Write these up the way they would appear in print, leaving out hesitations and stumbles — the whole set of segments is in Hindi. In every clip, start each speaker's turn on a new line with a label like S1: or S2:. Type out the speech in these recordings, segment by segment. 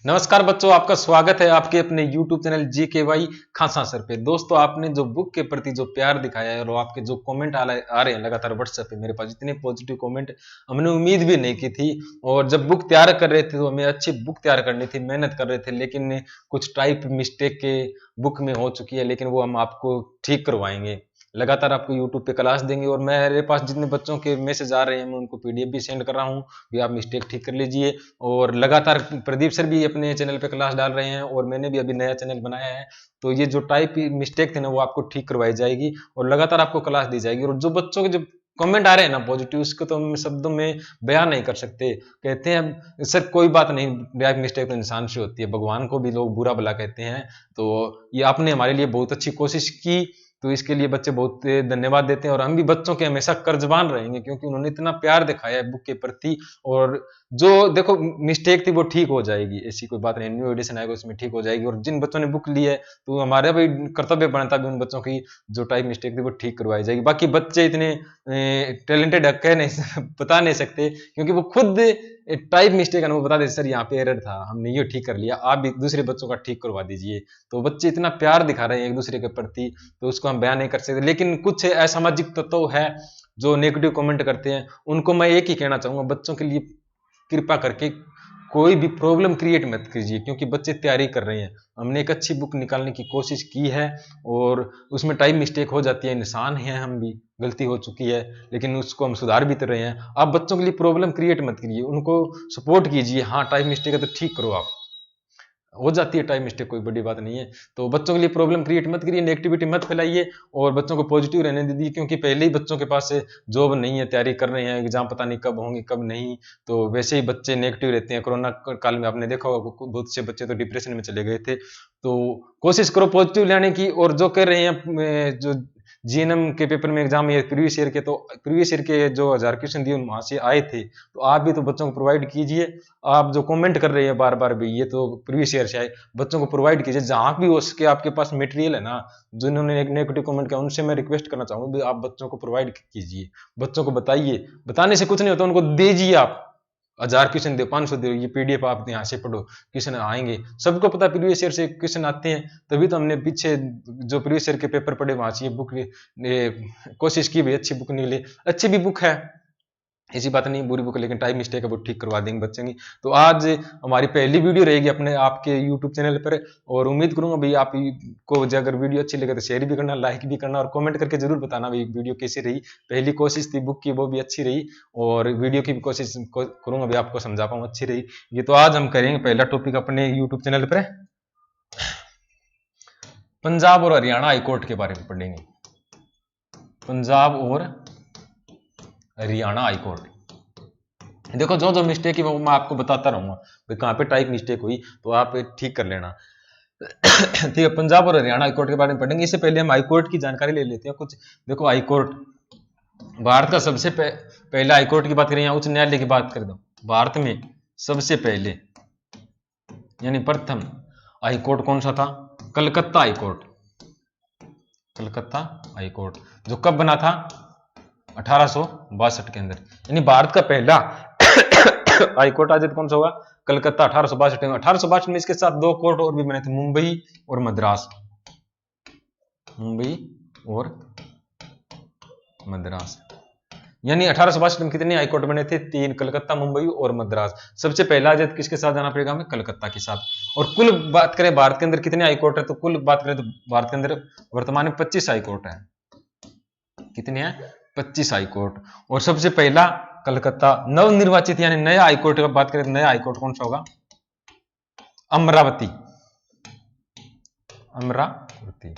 S1: नमस्कार बच्चों, आपका स्वागत है आपके अपने YouTube चैनल GKY खासा सर पे। दोस्तों, आपने जो बुक के प्रति जो प्यार दिखाया है और आपके जो कमेंट आ रहे हैं लगातार व्हाट्सएप पे मेरे पास, इतने पॉजिटिव कमेंट हमने उम्मीद भी नहीं की थी। और जब बुक तैयार कर रहे थे तो हमें अच्छी बुक तैयार करनी थी, मेहनत कर रहे थे, लेकिन कुछ टाइप मिस्टेक के बुक में हो चुकी है, लेकिन वो हम आपको ठीक करवाएंगे। लगातार आपको YouTube पे क्लास देंगे और मेरे पास जितने बच्चों के मैसेज आ रहे हैं मैं उनको PDF भी सेंड कर रहा हूँ, भी आप मिस्टेक ठीक कर लीजिए। और लगातार प्रदीप सर भी अपने चैनल पे क्लास डाल रहे हैं और मैंने भी अभी नया चैनल बनाया है, तो ये जो टाइप मिस्टेक थे ना वो आपको ठीक करवाई जाएगी और लगातार आपको क्लास दी जाएगी। और जो बच्चों के जो कमेंट आ रहे हैं ना पॉजिटिव, उसको तो हम शब्दों में बयान नहीं कर सकते। कहते हैं सर कोई बात नहीं, मिस्टेक तो इंसान से होती है, भगवान को भी लोग बुरा भला कहते हैं। तो ये आपने हमारे लिए बहुत अच्छी कोशिश की, तो इसके लिए बच्चे बहुत धन्यवाद देते हैं और हम भी बच्चों के हमेशा कर्जबान रहेंगे, क्योंकि उन्होंने इतना प्यार दिखाया है बुक के प्रति। और जो देखो मिस्टेक थी वो ठीक हो जाएगी, ऐसी कोई बात नहीं, न्यू एडिशन आएगा उसमें ठीक हो जाएगी। और जिन बच्चों ने बुक ली है तो हमारा भी कर्तव्य बनता भी उन बच्चों की जो टाइप मिस्टेक थी वो ठीक करवाई जाएगी। बाकी बच्चे इतने टैलेंटेड कह नहीं बता नहीं सकते, क्योंकि वो खुद टाइप मिस्टेक है ना वो बता देते सर यहाँ पे एरर था, हमने ये ठीक कर लिया, आप भी दूसरे बच्चों का ठीक करवा दीजिए। तो बच्चे इतना प्यार दिखा रहे हैं एक दूसरे के प्रति, तो उसको हम बयान नहीं कर सकते। लेकिन कुछ असामाजिक तत्व है जो नेगेटिव कमेंट करते हैं, उनको मैं एक ही कहना चाहूंगा, बच्चों के लिए कृपा करके कोई भी प्रॉब्लम क्रिएट मत कीजिए, क्योंकि बच्चे तैयारी कर रहे हैं। हमने एक अच्छी बुक निकालने की कोशिश की है और उसमें टाइप मिस्टेक हो जाती है, इंसान हैं हम भी, गलती हो चुकी है, लेकिन उसको हम सुधार भी कर रहे हैं। आप बच्चों के लिए प्रॉब्लम क्रिएट मत कीजिए, उनको सपोर्ट कीजिए। हाँ टाइप मिस्टेक है तो ठीक करो, आप हो जाती है टाइम मिस्टेक, कोई बड़ी बात नहीं है। तो बच्चों के लिए प्रॉब्लम क्रिएट मत करिए, नेगेटिविटी मत फैलाइए और बच्चों को पॉजिटिव रहने दीजिए, क्योंकि पहले ही बच्चों के पास जॉब नहीं है, तैयारी कर रहे हैं, एग्जाम पता नहीं कब होंगे कब नहीं, तो वैसे ही बच्चे नेगेटिव रहते हैं। कोरोना काल में आपने देखा होगा बहुत से बच्चे तो डिप्रेशन में चले गए थे। तो कोशिश करो पॉजिटिव लाने की। और जो कर रहे हैं जो जीएनएम के पेपर में एग्जाम ये प्रीवियस ईयर के, तो प्रीवियस ईयर के जो 1000 क्वेश्चन दिए वहां से आए थे, तो आप भी तो बच्चों को प्रोवाइड कीजिए। आप जो कमेंट कर रहे हैं बार बार भी ये तो प्रीवियस ईयर से आए, बच्चों को प्रोवाइड कीजिए जहां भी हो सके। आपके पास मटेरियल है ना, जिन्होंने एक नेगेटिव कमेंट किया उनसे मैं रिक्वेस्ट करना चाहूंगा भी आप बच्चों को प्रोवाइड कीजिए, बच्चों को बताइए। बताने से कुछ नहीं होता, उनको दीजिए। आप 1000 क्वेश्चन दे, 500 दे, ये PDF आप यहाँ से पढ़ो, क्वेश्चन आएंगे। सबको पता प्रीवियस ईयर से क्वेश्चन आते हैं, तभी तो हमने पीछे जो प्रीवियस ईयर के पेपर पढ़े वहां से ये बुक कोशिश की भाई अच्छी बुक निकले। अच्छी भी बुक है, ऐसी बात नहीं बुरी बुक, लेकिन टाइप मिस्टेक है वो ठीक करवा देंगे बच्चे की। तो आज हमारी पहली वीडियो रहेगी अपने आपके YouTube चैनल पर, और उम्मीद करूंगा भाई आपको अगर वीडियो अच्छी लगे तो शेयर भी करना, लाइक भी करना और कमेंट करके जरूर बताना भाई वीडियो कैसी रही। पहली कोशिश थी बुक की, वो भी अच्छी रही, और वीडियो की भी कोशिश करूंगा भाई आपको समझा पाऊँ अच्छी रही ये। तो आज हम करेंगे पहला टॉपिक अपने YouTube चैनल पर, पंजाब और हरियाणा हाईकोर्ट के बारे में पढ़ेंगे। पंजाब और हरियाणा हाईकोर्ट। देखो जो जो मिस्टेक है वो मैं आपको बताता रहूंगा, भाई कहाँ पे टाइप मिस्टेक हुई तो आप ठीक कर लेना। ठीक है, पंजाब और हरियाणा हाईकोर्ट के बारे में पढ़ेंगे। इससे पहले हम हाईकोर्ट की जानकारी ले लेते हैं कुछ। देखो हाईकोर्ट भारत का सबसे पहला हाईकोर्ट की बात करें या उच्च न्यायालय की बात कर दो, भारत में सबसे पहले यानी प्रथम हाईकोर्ट कौन सा था? कलकत्ता हाईकोर्ट। कलकत्ता हाईकोर्ट जो कब बना था? 1862 के अंदर। यानी भारत का पहला हाईकोर्ट आज कौन सा होगा? कलकत्ता 1862 में। 1862 में इसके साथ दो कोर्ट और भी बने थे, मुंबई और मद्रास। मुंबई और मद्रास। यानी 1862 में कितने हाईकोर्ट बने थे? 3, कलकत्ता, मुंबई और मद्रास। सबसे पहला आजाद किसके साथ जाना पड़ेगा हमें? कलकत्ता के साथ। और कुल बात करें भारत के अंदर कितने हाईकोर्ट है, तो कुल बात करें तो भारत के अंदर वर्तमान में 25 हाईकोर्ट है। कितने हैं? 25 हाईकोर्ट। और सबसे पहला कलकत्ता। नवनिर्वाचित यानी नया हाईकोर्ट की बात करें तो नया हाईकोर्ट कौन सा होगा? अमरावती। अमरावती।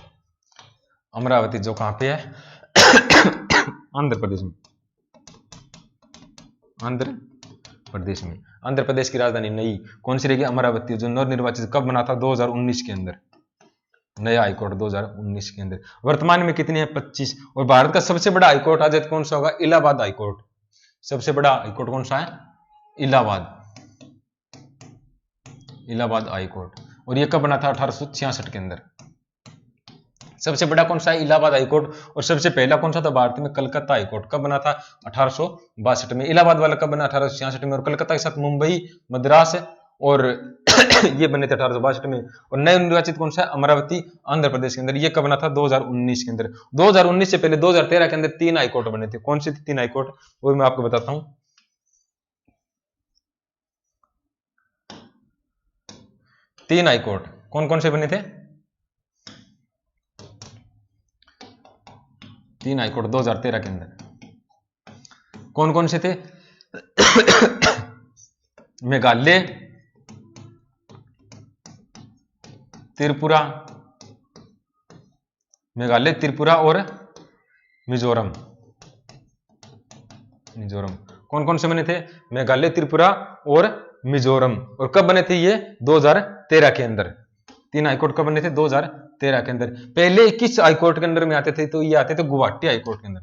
S1: अमरावती जो कहां पे है? आंध्र प्रदेश में। आंध्र प्रदेश में। आंध्र प्रदेश की राजधानी नई कौन सी रहेगी? अमरावती। जो नवनिर्वाचित कब बना था? 2019 के अंदर। नया हाईकोर्ट 2019 के अंदर। वर्तमान में कितने हैं? 25। और भारत का सबसे बड़ा हाईकोर्ट आज कौन सा होगा? इलाहाबाद हाईकोर्ट। सबसे बड़ा हाईकोर्ट कौन सा है? इलाहाबाद। इलाहाबाद हाईकोर्ट। और ये कब बना था? 1866 के अंदर। सबसे बड़ा कौन सा है? इलाहाबाद हाईकोर्ट। और सबसे पहला कौन सा था भारत में? कलकत्ता हाईकोर्ट। कब बना था? 1862 में। इलाहाबाद वाला कब बना? 1866 में। और कलकत्ता के साथ मुंबई, मद्रास और ये बने थे 1862 में। और नए निर्वाचित कौन सा है? अमरावती आंध्र प्रदेश के अंदर। ये कब बना था? 2019 के अंदर। 2019 से पहले 2013 के अंदर 3 हाईकोर्ट बने थे। कौन सी थी 3 हाईकोर्ट? वो मैं आपको बताता हूं। 3 हाईकोर्ट कौन कौन से बने थे? 3 हाईकोर्ट 2013 के अंदर कौन कौन से थे? मेघालय, त्रिपुरा, मेघालय, त्रिपुरा और मिजोरम। कौन कौन से बने थे? मेघालय, त्रिपुरा और मिजोरम। और कब बने थे ये? 2013 के अंदर। 3 हाईकोर्ट कब बने थे? 2013 के अंदर। पहले किस हाईकोर्ट के अंदर में आते थे? तो ये आते थे गुवाहाटी हाईकोर्ट के अंदर।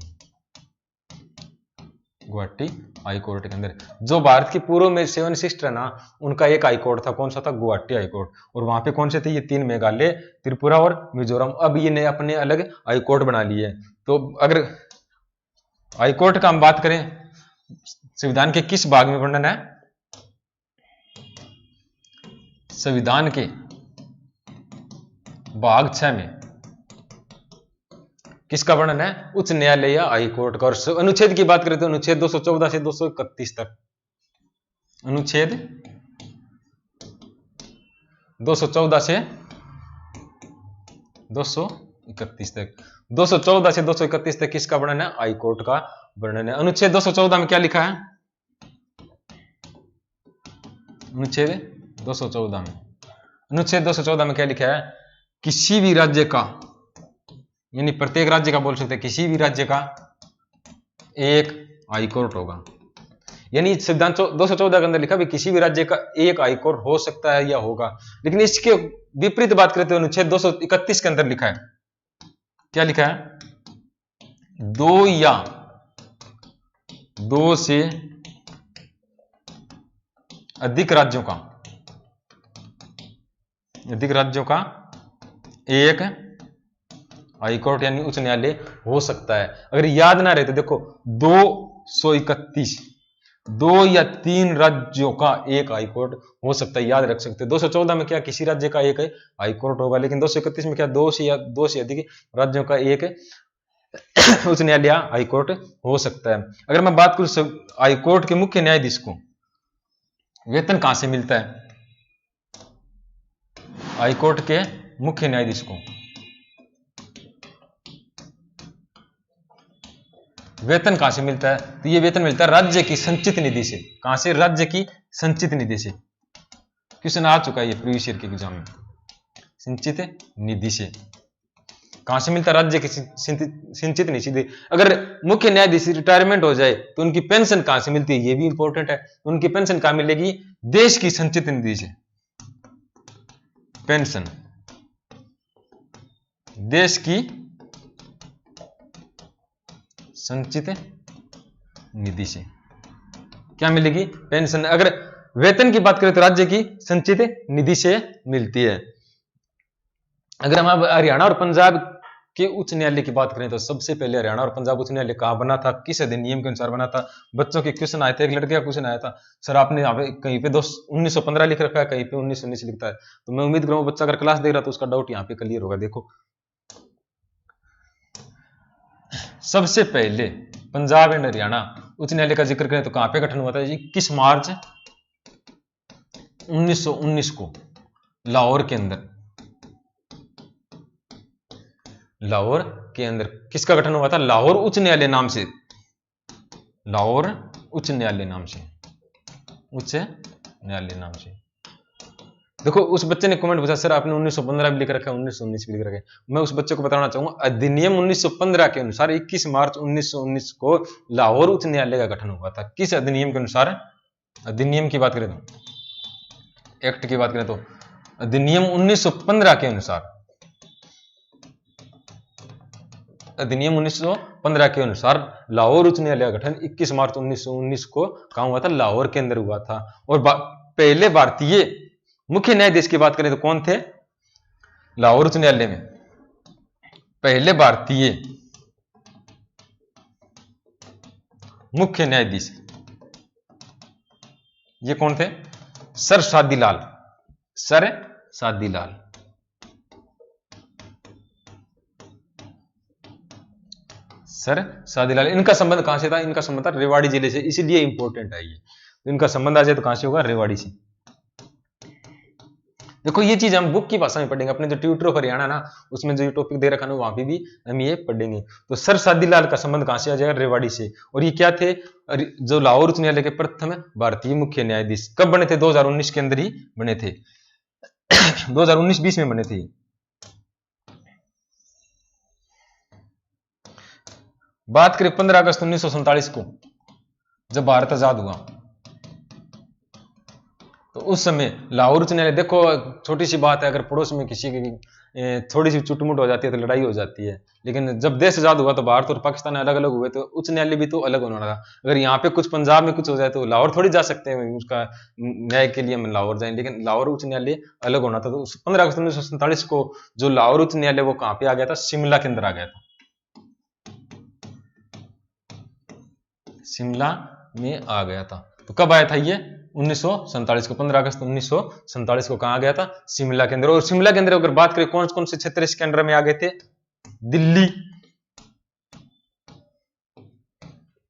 S1: गुवाहाटी हाईकोर्ट के अंदर। जो भारत की पूर्व में 7 सिस्टर है ना, उनका एक हाईकोर्ट था। कौन सा था? गुवाहाटी हाईकोर्ट। और वहां पे कौन से थे? ये 3, मेघालय, त्रिपुरा और मिजोरम। अब ये ने अपने अलग हाईकोर्ट बना लिए। तो अगर हाईकोर्ट का हम बात करें, संविधान के किस भाग में वर्णन है? संविधान के भाग 6 में किसका वर्णन है? उच्च न्यायालय या हाईकोर्ट का। और अनुच्छेद की बात करें तो अनुच्छेद 214 से 231 तक। अनुच्छेद 214 से 231 तक। 214 से 231 तक किसका वर्णन है? हाईकोर्ट का वर्णन है। अनुच्छेद 214 में क्या लिखा है? अनुच्छेद 214 में क्या लिखा है? किसी भी राज्य का, यानी प्रत्येक राज्य का बोल सकते हैं, किसी भी राज्य का एक हाईकोर्ट होगा। यानी संविधान 214 के अंदर लिखा भी किसी भी राज्य का एक हाईकोर्ट हो सकता है या होगा। लेकिन इसके विपरीत बात करते हैं, अनुच्छेद 231 के अंदर लिखा है, क्या लिखा है? 2 या 2 से अधिक राज्यों का एक हाईकोर्ट यानी उच्च न्यायालय हो सकता है। अगर याद ना रहे तो देखो, 231 2 या 3 राज्यों का एक हाईकोर्ट हो सकता है, याद रख सकते हैं। 214 में क्या? किसी राज्य का एक हाईकोर्ट होगा। लेकिन 231 में क्या? 2 से अधिक राज्यों का एक उच्च न्यायालय या हाईकोर्ट हो सकता है। अगर मैं बात करूं हाईकोर्ट के मुख्य न्यायाधीश को वेतन कहां से मिलता है? हाईकोर्ट के मुख्य न्यायाधीश को वेतन कहां से मिलता है? तो ये वेतन मिलता है राज्य की संचित निधि से। कहां से? राज्य की संचित निधि से। क्वेश्चन आ चुका है ये प्रीवियस ईयर के एग्जाम में। संचित निधि से कहां से मिलता है? राज्य की संचित निधि। अगर मुख्य न्यायाधीश रिटायरमेंट हो जाए तो उनकी पेंशन कहां से मिलती है? ये भी इंपॉर्टेंट है। उनकी पेंशन कहां मिलेगी? देश की संचित निधि से। पेंशन देश की संचित निधि से क्या मिलेगी? पेंशन। अगर वेतन की बात करें तो राज्य की संचित निधि से मिलती है। अगर हम अब हरियाणा और पंजाब के उच्च न्यायालय की बात करें तो सबसे पहले हरियाणा और पंजाब उच्च न्यायालय कहां बना था? किस अधिनियम के अनुसार बना था? बच्चों के क्वेश्चन आए थे। एक लड़के का क्वेश्चन आया था, सर आपने कहीं पे 1915 लिख रखा है, कहीं पे 1919 लिखता है। तो मैं उम्मीद करूंगा बच्चा अगर क्लास देख रहा तो उसका डाउट यहाँ पे क्लियर होगा। देखो, सबसे पहले पंजाब एंड हरियाणा उच्च न्यायालय का जिक्र करें तो कहां पे गठन हुआ था? 21 मार्च 1919 को लाहौर के अंदर। लाहौर के अंदर किसका गठन हुआ था? लाहौर उच्च न्यायालय नाम से। लाहौर उच्च न्यायालय नाम से। उच्च न्यायालय नाम से। देखो, उस बच्चे ने कमेंट पूछा, सर आपने 1915 भी लिख रखा है, 1919 भी लिख रखा है। मैं उस बच्चे को बताना चाहूंगा, अधिनियम 1915 के अनुसार 21 मार्च 1919 को लाहौर उच्च न्यायालय का गठन हुआ था। किस अधिनियम के अनुसार? अधिनियम की बात करें तो, एक्ट की बात करें तो अधिनियम 1915 के अनुसार, अधिनियम 1915 के अनुसार लाहौर उच्च न्यायालय का गठन 21 मार्च 1919 को कहां हुआ था? लाहौर के अंदर हुआ था। और पहले भारतीय मुख्य न्यायाधीश की बात करें तो कौन थे लाहौर उच्च न्यायालय में? पहले भारतीय मुख्य न्यायाधीश ये कौन थे? सर शादी लाल। सर सादीलाल। सर सादीलाल, इनका संबंध कहां से था? इनका संबंध था रेवाड़ी जिले से, इसीलिए इंपॉर्टेंट है ये। इनका संबंध आ जाए तो कहां से होगा? रेवाड़ी से। देखो ये चीज हम बुक की भाषा में पढ़ेंगे, अपने जो ट्यूटर ऑफ हरियाणा ना उसमें जो टॉपिक दे रखा ना वहां पे भी हम ये पढ़ेंगे। तो सर सादीलाल का संबंध कहां से आ जाएगा? रेवाड़ी से। और ये क्या थे? जो लाहौर उच्च न्यायालय के प्रथम भारतीय मुख्य न्यायाधीश। कब बने थे? 2019 के अंदर ही बने थे। 2019-20 में बने थे। बात करें 15 अगस्त 1947 को, जब भारत आजाद हुआ, तो उस समय लाहौर उच्च न्यायालय, देखो छोटी सी बात है, अगर पड़ोस में किसी की थोड़ी सी चुटमुट हो जाती है तो लड़ाई हो जाती है, लेकिन जब देश आजाद हुआ तो भारत और पाकिस्तान अलग अलग हुए, तो उच्च न्यायालय भी तो अलग होना था। अगर यहाँ पे कुछ पंजाब में कुछ हो जाए तो लाहौर थोड़ी जा सकते हैं उसका न्याय के लिए, हम लाहौर जाएं, लेकिन लाहौर उच्च न्यायालय अलग होना था। तो 15 अगस्त 1947 को जो लाहौर उच्च न्यायालय वो कहाँ पे आ गया था? शिमला के अंदर आ गया था। शिमला में आ गया था। तो कब आया था ये? 1947 को, 15 अगस्त 1947 को कहा गया था? शिमला के अंदर। और शिमला के अंदर अगर बात करें कौन कौन से क्षेत्र इसके अंडर में आ गए थे? दिल्ली,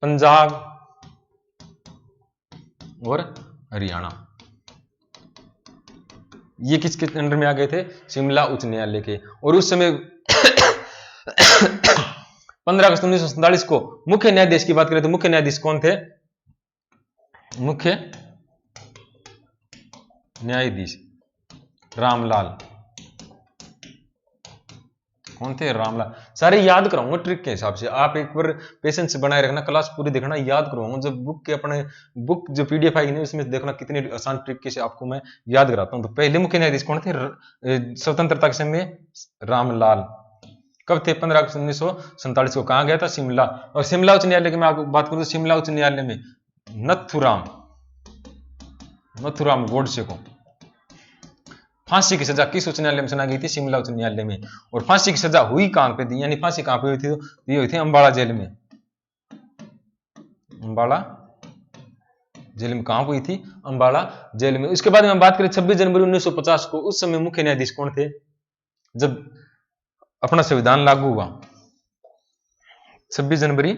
S1: पंजाब और हरियाणा, ये किसके अंडर में आ गए थे? शिमला उच्च न्यायालय के। और उस समय 15 अगस्त 1947 को मुख्य न्यायाधीश की बात करें तो मुख्य न्यायाधीश कौन थे? मुख्य न्यायाधीश रामलाल। कौन थे? रामलाल। सारे याद कराऊंगा ट्रिक के हिसाब से, आप एक बार पेशेंस बनाए रखना, क्लास पूरी देखना, याद करवाऊंगा। जब बुक के अपने बुक जो पीडीएफ आएगी ना उसमें देखना कितनी आसान ट्रिक से आपको मैं याद कराता हूं। तो पहले मुख्य न्यायाधीश कौन थे? स्वतंत्रता के समय रामलाल। कब थे? 15 अगस्त 1947 को कहा गया था? शिमला। और शिमला उच्च न्यायालय की मैं आपको बात करूं तो शिमला उच्च न्यायालय में नथुराम गोडसे को फांसी की सजा किस उच्च न्यायालय में सुनाई गई थी? शिमला उच्च न्यायालय में। और फांसी की सजा हुई कहां पे थी, यानी फांसी कहां पे हुई थी? तो ये हुई थी अंबाला जेल में। अंबाला जेल में। कहां हुई थी? अंबाला जेल में। उसके बाद में हम बात करें 26 जनवरी 1950 को, उस समय मुख्य न्यायाधीश कौन थे? जब अपना संविधान लागू हुआ 26 जनवरी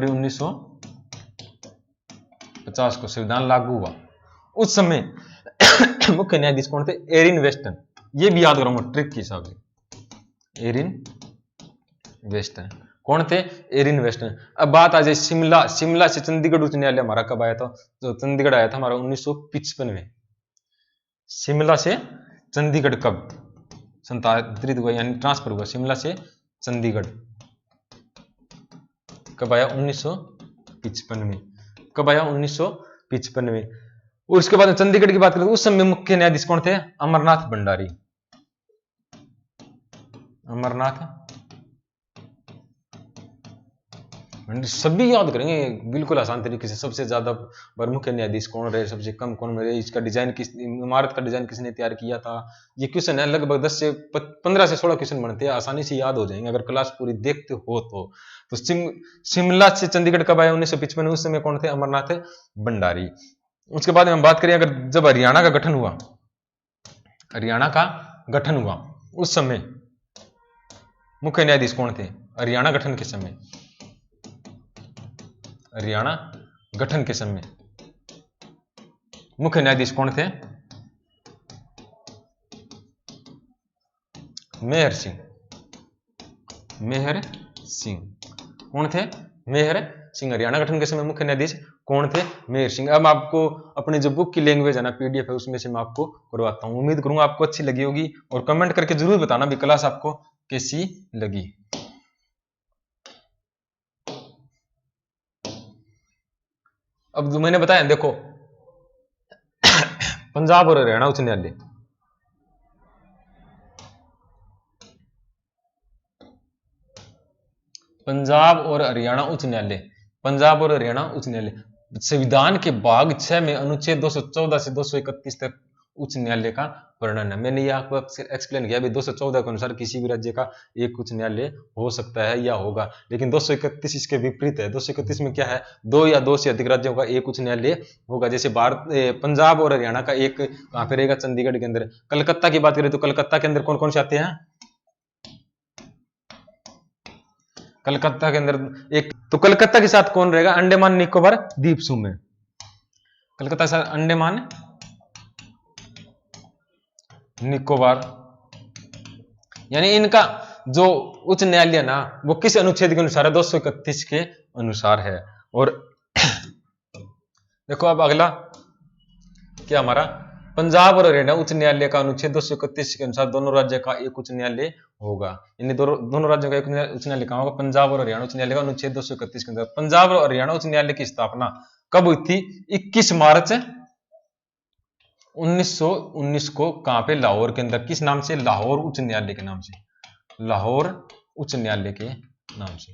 S1: 1950 को संविधान लागू हुआ, उस समय मुख्य न्यायाधीश कौन थे? Erin Weston. ये भी याद करूंगा ट्रिक के हिसाब से, एरिन वेस्टन। कौन थे? Erin Weston. अब बात आ जाए शिमला से चंडीगढ़ उच्च न्यायालय हमारा कब आया था? जो चंडीगढ़ आया था हमारा 1955 में। शिमला से चंडीगढ़ कब स्थानांतरित हुआ, यानी ट्रांसफर हुआ? शिमला से चंडीगढ़ कब आया? 1955 में। कब आया? 1955 में। और उसके बाद चंडीगढ़ की बात करें तो उस समय मुख्य न्यायाधीश कौन थे? अमरनाथ भंडारी। अमरनाथ सभी याद करेंगे बिल्कुल आसान तरीके से। सबसे ज्यादा बार मुख्य न्यायाधीश कौन रहे, सबसे कम कौन रहे, इसका डिजाइन किस, इमारत का डिजाइन किसने तैयार किया था, ये क्वेश्चन है। लगभग 10 से 15 से 16 क्वेश्चन बनते हैं, आसानी से याद हो जाएंगे अगर क्लास पूरी देखते हो तो शिमला से चंडीगढ़ कब आया? 1955 में। उस समय कौन थे? अमरनाथ भंडारी। उसके बाद में हम बात करें अगर जब हरियाणा का गठन हुआ, हरियाणा का गठन हुआ उस समय मुख्य न्यायाधीश कौन थे? हरियाणा गठन के समय, हरियाणा गठन के समय मुख्य न्यायाधीश कौन थे? मेहर सिंह। मेहर सिंह कौन थे? मेहर सिंह। हरियाणा गठन के समय मुख्य न्यायाधीश कौन थे? मेहर सिंह। अब आपको अपने जो बुक की लैंग्वेज है ना, पीडीएफ है, उसमें से मैं आपको करवाता हूं। उम्मीद करूंगा आपको अच्छी लगी होगी, और कमेंट करके जरूर बताना भी क्लास आपको कैसी लगी। अब जो मैंने बताया देखो, पंजाब और हरियाणा उच्च न्यायालय, पंजाब और हरियाणा उच्च न्यायालय, पंजाब और हरियाणा उच्च न्यायालय संविधान के भाग 6 में अनुच्छेद 214 से 231 तक उच्च न्यायालय का वर्णन है। मैंने ये आपको एक्सप्लेन किया। अभी 214 के अनुसार किसी भी राज्य का एक उच्च न्यायालय हो सकता है या होगा, लेकिन 231 इसके विपरीत है। 231 में क्या है, 2 या 2 से अधिक राज्यों का एक उच्च न्यायालय होगा। जैसे पंजाब और हरियाणा का एक कहां पे रहेगा, चंडीगढ़ के अंदर। कलकत्ता की बात करें तो कलकत्ता के अंदर कौन कौन से आते हैं, कलकत्ता के अंदर एक, तो कलकत्ता के साथ कौन रहेगा, अंडमान निकोबार द्वीप समूह। कलकत्ता के साथ अंडमान निकोबार, यानी इनका जो उच्च न्यायालय ना वो किस अनुच्छेद के अनुसार है, 231 के अनुसार है। और देखो अब अगला क्या हमारा, पंजाब और हरियाणा उच्च न्यायालय का अनुच्छेद 231 के अनुसार दोनों राज्य का एक उच्च न्यायालय होगा। यानी दोनों राज्यों का एक उच्च न्यायालय कहां होगा, पंजाब और हरियाणा उच्च न्यायालय का अनुच्छेद 231 के अंदर। पंजाब और हरियाणा उच्च न्यायालय की स्थापना कब हुई थी, 21 मार्च 1919 को। कहां पे, लाहौर के अंदर। किस नाम से, लाहौर उच्च न्यायालय के नाम से, लाहौर उच्च न्यायालय के नाम से,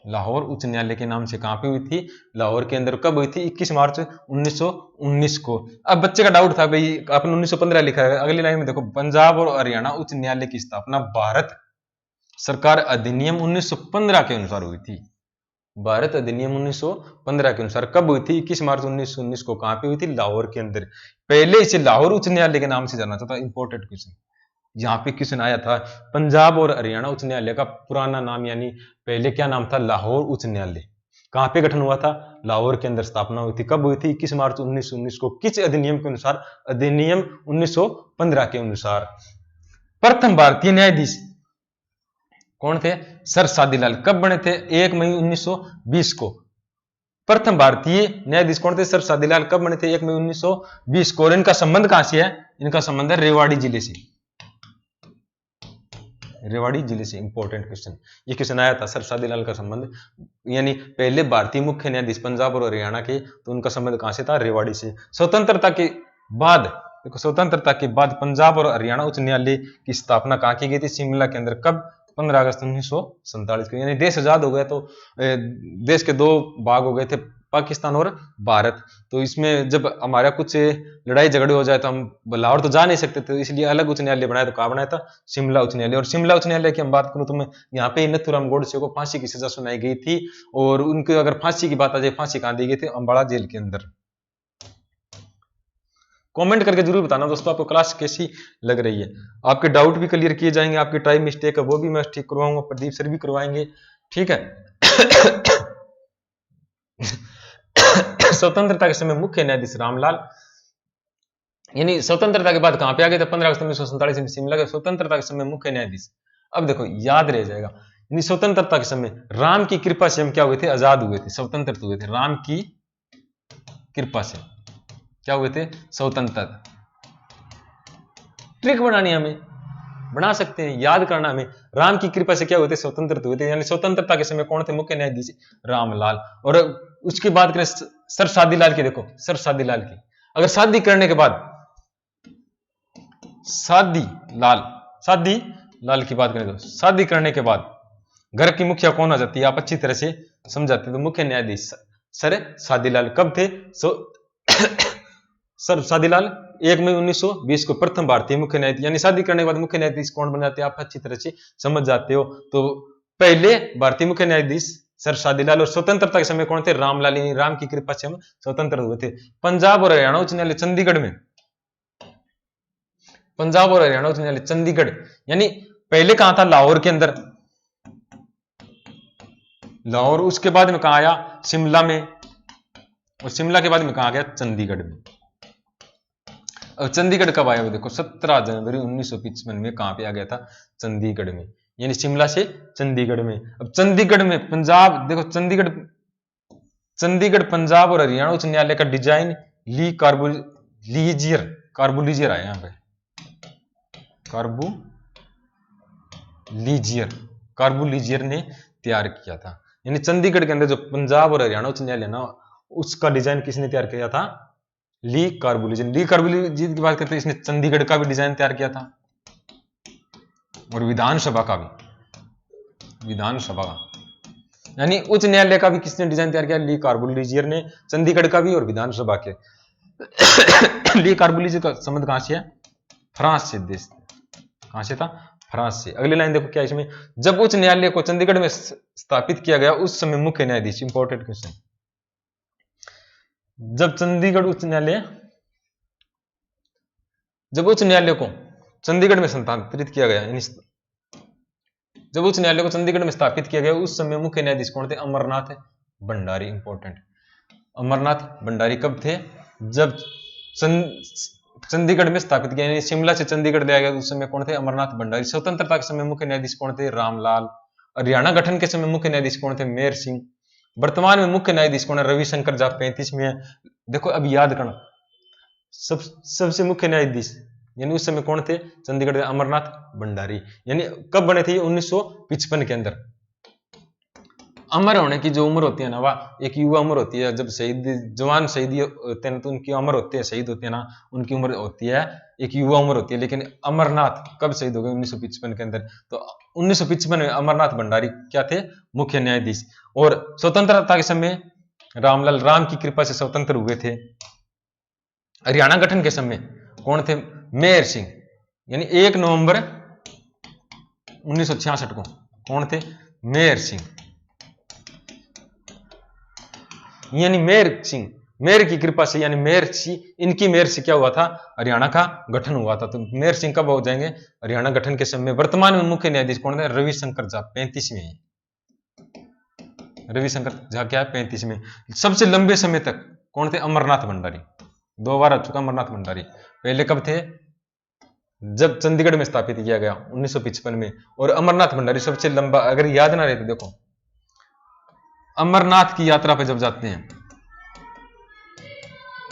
S1: लाहौर उच्च न्यायालय के नाम से कहां पे हुई थी, लाहौर के अंदर। कब हुई थी, 21 मार्च 1919 को। अब बच्चे का डाउट था भाई आपने 1915 लिखा है, अगली लाइन में देखो, पंजाब और हरियाणा उच्च न्यायालय की स्थापना भारत सरकार अधिनियम 1915 के अनुसार हुई थी। भारत अधिनियम 1915 के अनुसार कब हुई थी, 21 मार्च 1919 को। कहां पे हुई थी, लाहौर के अंदर। पहले इसे लाहौर उच्च न्यायालय के नाम से जाना जाता था। इंपॉर्टेंट क्वेश्चन यहाँ पे क्वेश्चन आया था, पंजाब और हरियाणा उच्च न्यायालय का पुराना नाम यानी पहले क्या नाम था, लाहौर उच्च न्यायालय। कहां पे गठन हुआ था, लाहौर के अंदर स्थापना हुई थी। कब हुई थी, 21 मार्च 1919 को। किस अधिनियम के अनुसार, अधिनियम 1915 के अनुसार। प्रथम भारतीय न्यायाधीश कौन थे, सर सादीलाल। कब बने थे, 1 मई 1920 को। प्रथम भारतीय न्यायाधीश कौन थे, सर सादीलाल। कब बने थे, 1 मई 1920 को। और इनका संबंध कहां से है, इनका संबंध है रेवाड़ी जिले से, रेवाड़ी जिले से। इंपॉर्टेंट क्वेश्चन, ये क्वेश्चन आया था, सर सादीलाल का संबंध, यानी पहले भारतीय मुख्य न्यायाधीश पंजाब और हरियाणा के, तो उनका संबंध कहां से था, रेवाड़ी से। स्वतंत्रता के बाद, देखो स्वतंत्रता के बाद पंजाब और हरियाणा उच्च न्यायालय की स्थापना कहां की गई थी, शिमला के अंदर। कब, 15 अगस्त 1947 को। यानी देश आजाद हो गया तो देश के 2 भाग हो गए थे, पाकिस्तान और भारत। तो इसमें जब हमारा कुछ लड़ाई झगड़े हो जाए तो हम लाहौर तो जा नहीं सकते थे, इसलिए अलग उच्च न्यायालय बनाया। तो कहाँ बनाया था, शिमला उच्च न्यायालय। और शिमला उच्च न्यायालय की हम बात करूं तो मैं यहाँ पे नथुराम गोडसे को फांसी की सजा सुनाई गई थी। और उनके अगर फांसी की बात आ जाए, फांसी कहाँ दी गई थी, अम्बाड़ा जेल के अंदर। कमेंट करके जरूर बताना दोस्तों आपको क्लास कैसी लग रही है। आपके डाउट भी क्लियर किए जाएंगे, आपकी टाइम मिस्टेक है वो भी मैं ठीक करवाऊंगा, प्रदीप सर भी करवाएंगे, ठीक है। स्वतंत्रता के समय मुख्य न्यायाधीश रामलाल, यानी स्वतंत्रता के बाद कहां पे आ गए थे, 15 अगस्त 1947 में शिमला के। स्वतंत्रता के समय मुख्य न्यायाधीश, अब देखो याद रह जाएगा, यानी स्वतंत्रता के समय राम की कृपा से हम क्या हुए थे, आजाद हुए थे, स्वतंत्र हुए थे। राम की कृपा से क्या हुए थे, स्वतंत्र। ट्रिक बनानी हमें, बना सकते हैं, याद करना हमें। राम की कृपा से क्या हुए थे, स्वतंत्र हुए थे। यानी स्वतंत्रता के समय कौन थे मुख्य न्यायाधीश, रामलाल। और उसकी बात करें सर सादीलाल की, देखो सर सादीलाल की, अगर शादी करने के बाद, शादी लाल की बात करें तो शादी करने के बाद घर की मुखिया कौन आ जाती है, आप अच्छी तरह से समझाते हैं, तो मुख्य न्यायाधीश सर सादीलाल। कब थे, सर सादीलाल 1 मई 1920 को प्रथम भारतीय मुख्य न्यायाधीश। यानी शादी करने के बाद मुख्य न्यायाधीश कौन बन जाते हैं, आप अच्छी तरह से समझ जाते हो। तो पहले भारतीय मुख्य न्यायाधीश सर सादीलाल, और स्वतंत्रता के समय कौन थे, रामलाल। यानी राम की कृपा से हम स्वतंत्र हुए थे। पंजाब और हरियाणा उच्च न्यायालय चंडीगढ़ में, पंजाब और हरियाणा उच्च न्यायालय चंडीगढ़, यानी पहले कहां था, लाहौर के अंदर, लाहौर। उसके बाद में कहा आया, शिमला में, और शिमला के बाद में कहा गया, चंडीगढ़ में। अब चंडीगढ़ कब आया, वो देखो 17 जनवरी 1955 में कहां पे आ गया था, चंडीगढ़ में। यानी शिमला से चंडीगढ़ में। अब चंडीगढ़ में पंजाब, देखो चंडीगढ़ पंजाब और हरियाणा उच्च न्यायालय का डिजाइन ली कार्बुलिजियर आया, यहाँ पे कार्बुलिजियर ने तैयार किया था। यानी चंडीगढ़ के अंदर जो पंजाब और हरियाणा उच्च न्यायालय ना, उसका डिजाइन किसने तैयार किया था, ली कार्बुलिजियर की बात करते हैं, इसने चंडीगढ़ का भी डिजाइन तैयार किया था, और विधानसभा का भी, विधानसभा का, यानी उच्च न्यायालय का भी किसने डिजाइन तैयार किया, ली कार्बुलिजियर ने, चंडीगढ़ का भी और विधानसभा के। ली कार्बोलिज का संबंध कहां से है? फ्रांस से देश, कहां से था? फ्रांस से। अगली लाइन देखो क्या इसमें, जब उच्च न्यायालय को चंडीगढ़ में स्थापित किया गया उस समय मुख्य न्यायाधीश, इंपॉर्टेंट क्वेश्चन, जब उच्च न्यायालय को चंडीगढ़ में स्थानांतरित किया गया, जब उच्च न्यायालय को चंडीगढ़ में स्थापित किया गया उस समय मुख्य न्यायाधीश कौन थे? अमरनाथ भंडारी। इंपॉर्टेंट, अमरनाथ भंडारी कब थे? जब चंडीगढ़ में स्थापित किया, यानी शिमला से चंडीगढ़ लाया गया उस समय कौन थे? अमरनाथ भंडारी। स्वतंत्रता के समय मुख्य न्यायाधीश कौन थे? रामलाल। हरियाणा गठन के समय मुख्य न्यायाधीश कौन थे? मेहर सिंह। वर्तमान में मुख्य न्यायाधीश कौन है? रविशंकर झा, 35 में है। देखो अब याद करना, सबसे मुख्य न्यायाधीश यानी उस समय कौन थे? चंडीगढ़ के अमरनाथ भंडारी। यानी कब बने थे? 1955 के अंदर। अमर होने की जो उम्र होती है ना, वह एक युवा उम्र होती है, जब जवान शहीद होते हैं तो उनकी उम्र होती है, शहीद होते हैं ना, उनकी उम्र होती है एक युवा उम्र होती है। लेकिन अमरनाथ कब शहीद हो गए? 1955 के अंदर। तो 1955 में अमरनाथ भंडारी क्या थे? मुख्य न्यायाधीश। और स्वतंत्रता के समय रामलाल, राम की कृपा से स्वतंत्र हुए थे। हरियाणा गठन के समय कौन थे? मेहर सिंह। यानी 1 नवंबर 1966 को कौन थे? मेहर सिंह। यानी मेहर सिंह, मेहर की कृपा से, यानी मेहर सिंह, इनकी मेहर से क्या हुआ था? हरियाणा का गठन हुआ था। तो मेहर सिंह कब हो जाएंगे? हरियाणा गठन के समय। वर्तमान में मुख्य न्यायाधीश कौन है? रविशंकर झा, 35 में है। रविशंकर झा क्या है? 35 में। सबसे लंबे समय तक कौन थे? अमरनाथ भंडारी। 2 बार आ चुका अमरनाथ भंडारी। पहले कब थे? जब चंडीगढ़ में स्थापित किया गया 1955 में। और अमरनाथ भंडारी सबसे लंबा, अगर याद ना रहे तो देखो, अमरनाथ की यात्रा पे जब जाते हैं,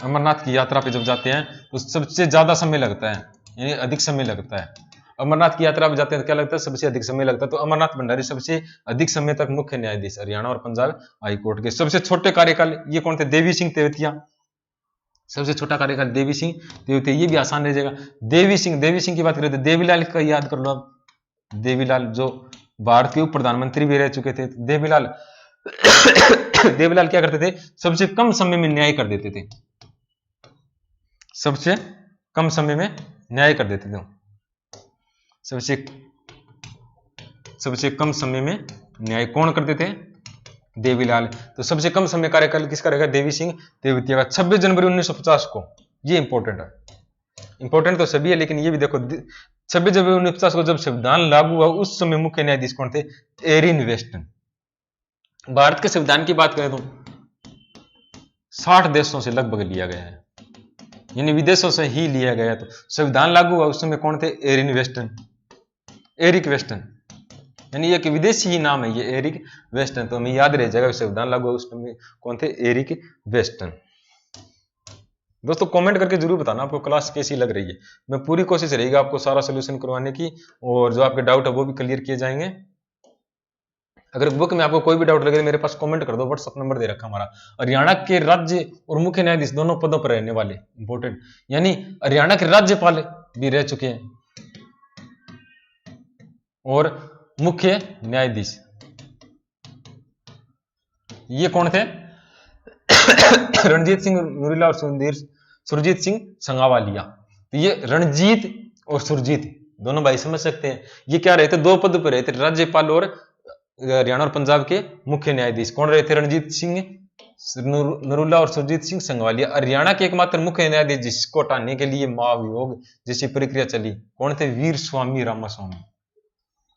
S1: अमरनाथ की यात्रा पे जब जाते हैं तो सबसे ज्यादा समय लगता है, यानी अधिक समय लगता है। अमरनाथ की यात्रा पे जाते हैं तो क्या लगता है? सबसे अधिक समय लगता है। तो अमरनाथ भंडारी सबसे अधिक समय तक मुख्य न्यायाधीश हरियाणा और पंजाब हाई कोर्ट के। सबसे छोटे कार्यकाल ये कौन थे? देवी सिंह तेवतिया। सबसे छोटा कार्यकाल देवी सिंह तेवतिया। ये भी आसान रह जाएगा। देवी सिंह की बात करें तो देवीलाल का याद कर लो आप। देवीलाल जो भारत के उप प्रधानमंत्री भी रह चुके थे। देवीलाल देवीलाल क्या करते थे? सबसे कम समय में न्याय कर देते थे। सबसे कम समय में न्याय कर देते थे। सबसे कम समय में न्याय कौन करते थे? देवीलाल। तो सबसे कम समय कार्यकाल किसका रहेगा? देवी सिंह तेवतिया का। 26 जनवरी 1950 को, ये इंपॉर्टेंट है। इंपॉर्टेंट तो सभी है, लेकिन ये भी देखो, 26 जनवरी 1950 को जब संविधान लागू हुआ उस समय मुख्य न्यायाधीश कौन थे? Erin western. भारत के संविधान की बात करें तो 60 देशों से लगभग लिया गया है, यानी विदेशों से ही लिया गया। तो संविधान लागू हुआ उस समय कौन थे? Eric Weston. यानी एक विदेशी ही नाम है ये, एरिक वेस्टन। तो हमें याद रह जाएगा, संविधान लागू हुआ उस समय कौन थे? Eric western. दोस्तों कमेंट करके जरूर बताना आपको क्लास कैसी लग रही है। मैं पूरी कोशिश रहेगी आपको सारा सोल्यूशन करवाने की, और जो आपके डाउट है वो भी क्लियर किए जाएंगे। अगर बुक में आपको कोई भी डाउट लगे मेरे पास कमेंट कर दो, व्हाट्सअप नंबर दे रखा हमारा। हरियाणा के राज्य और मुख्य न्यायाधीश दोनों पदों पर रहने वाले, इंपॉर्टेंट, यानी हरियाणा के राज्यपाल भी रह चुके हैं और मुख्य न्यायाधीश ये कौन थे? रणजीत सिंह नूरीला और सुरजीत सिंह संगावालिया। तो ये रणजीत और सुरजीत दोनों भाई समझ सकते हैं। ये क्या रहे थे? 2 पद पर रहे थे, राज्यपाल और हरियाणा और पंजाब के मुख्य न्यायाधीश। कौन रहे थे? रणजीत सिंह नरूला और सुरजीत सिंह संगवालिया। हरियाणा के एकमात्र मुख्य न्यायाधीश जिसको हटाने के लिए महाभियोग जैसी प्रक्रिया चली, कौन थे? वीर स्वामी रामास्वामी।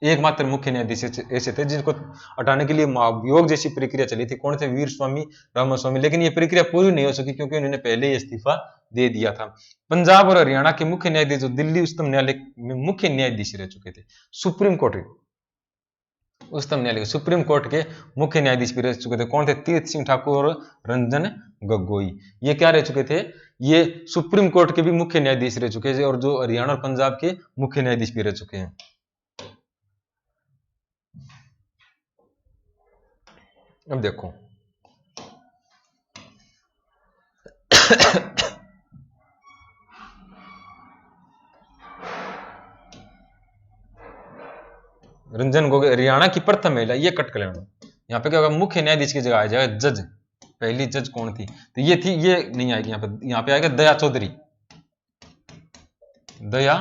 S1: एकमात्र मुख्य न्यायाधीश ऐसे थे जिनको हटाने के लिए महाभियोग जैसी प्रक्रिया चली थी। कौन थे? वीर स्वामी रामास्वामी। लेकिन ये प्रक्रिया पूरी नहीं हो सकी क्योंकि उन्होंने पहले ही इस्तीफा दे दिया था। पंजाब और हरियाणा के मुख्य न्यायाधीश जो दिल्ली उच्चतम न्यायालय में मुख्य न्यायाधीश रह चुके थे, सुप्रीम कोर्ट उच्चतम न्यायालय सुप्रीम कोर्ट के मुख्य न्यायाधीश भी रह चुके थे। कौन थे? तीर्थ सिंह ठाकुर और रंजन गोगोई। ये क्या रह चुके थे? ये सुप्रीम कोर्ट के भी मुख्य न्यायाधीश रह चुके थे और जो हरियाणा और पंजाब के मुख्य न्यायाधीश भी रह चुके हैं। अब देखो रंजन गोगोई हरियाणा की प्रथम महिला, ये कट कर लेना। यहाँ पे क्या होगा? मुख्य न्यायाधीश की जगह आ जाएगा जज, पहली जज कौन थी? तो ये थी, ये नहीं आएगी यहाँ पे आएगा दया चौधरी। दया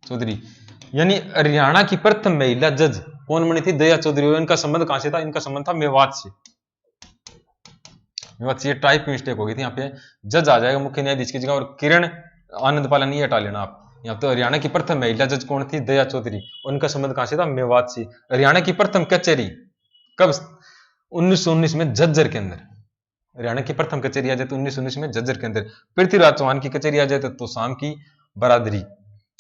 S1: चौधरी यानी हरियाणा की प्रथम महिला जज कौन बनी थी? दया चौधरी। और इनका संबंध कहां से था? इनका संबंध था मेवात से। मेवात से, ये टाइप मिस्टेक हो गई थी यहाँ पे, जज आ जाएगा मुख्य न्यायाधीश की जगह। और किरण आनंद पालन ये हटा लेना आप। यहाँ तो हरियाणा की प्रथम महिला जज कौन थी? दया चौधरी। उनका संबंध कहां से था? मेवात से। हरियाणा की प्रथम कचहरी कब? 1919 में झज्जर के अंदर। हरियाणा की प्रथम कचहरी आ जाए तो 1919 में झज्जर के अंदर। पृथ्वीराज चौहान की कचहरी आ जाए तो शाम की बरादरी।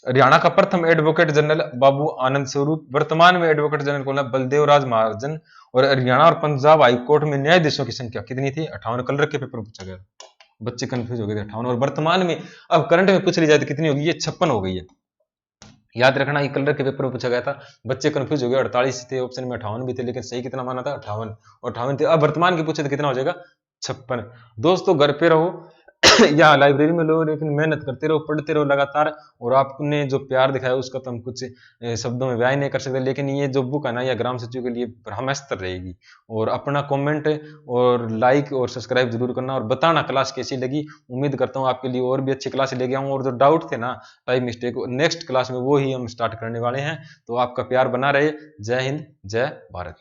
S1: हरियाणा का प्रथम एडवोकेट जनरल बाबू आनंद स्वरूप। वर्तमान में एडवोकेट जनरल कौन है? बलदेव राज महाजन। और हरियाणा और पंजाब हाईकोर्ट में न्यायाधीशों की संख्या कितनी थी? 58। कलर के पेपर में पूछा गया, बच्चे कंफ्यूज हो गए थे। 58। और वर्तमान में अब करंट में पूछ ली जाए तो कितनी होगी? ये 56 हो गई है। याद रखना, ये कलर के पेपर में पूछा गया था, बच्चे कंफ्यूज हो गए। 48 थे ऑप्शन में, 58 भी थे, लेकिन सही कितना माना था? 58। और 58 थे। अब वर्तमान के पूछे तो कितना हो जाएगा? 56। दोस्तों घर पे रहो या लाइब्रेरी में लो, लेकिन मेहनत करते रहो, पढ़ते रहो लगातार। और आपने जो प्यार दिखाया उसका तो हम कुछ शब्दों में बयान नहीं कर सकते, लेकिन ये जो बुक है ना, यह ग्राम सचिव के लिए ब्रह्मास्त्र रहेगी। और अपना कमेंट और लाइक और सब्सक्राइब जरूर करना, और बताना क्लास कैसी लगी। उम्मीद करता हूँ आपके लिए और भी अच्छी क्लास लेके आऊँ। और जो डाउट थे ना, टाइप मिस्टेक, नेक्स्ट क्लास में वो ही हम स्टार्ट करने वाले हैं। तो आपका प्यार बना रहे। जय हिंद, जय भारत।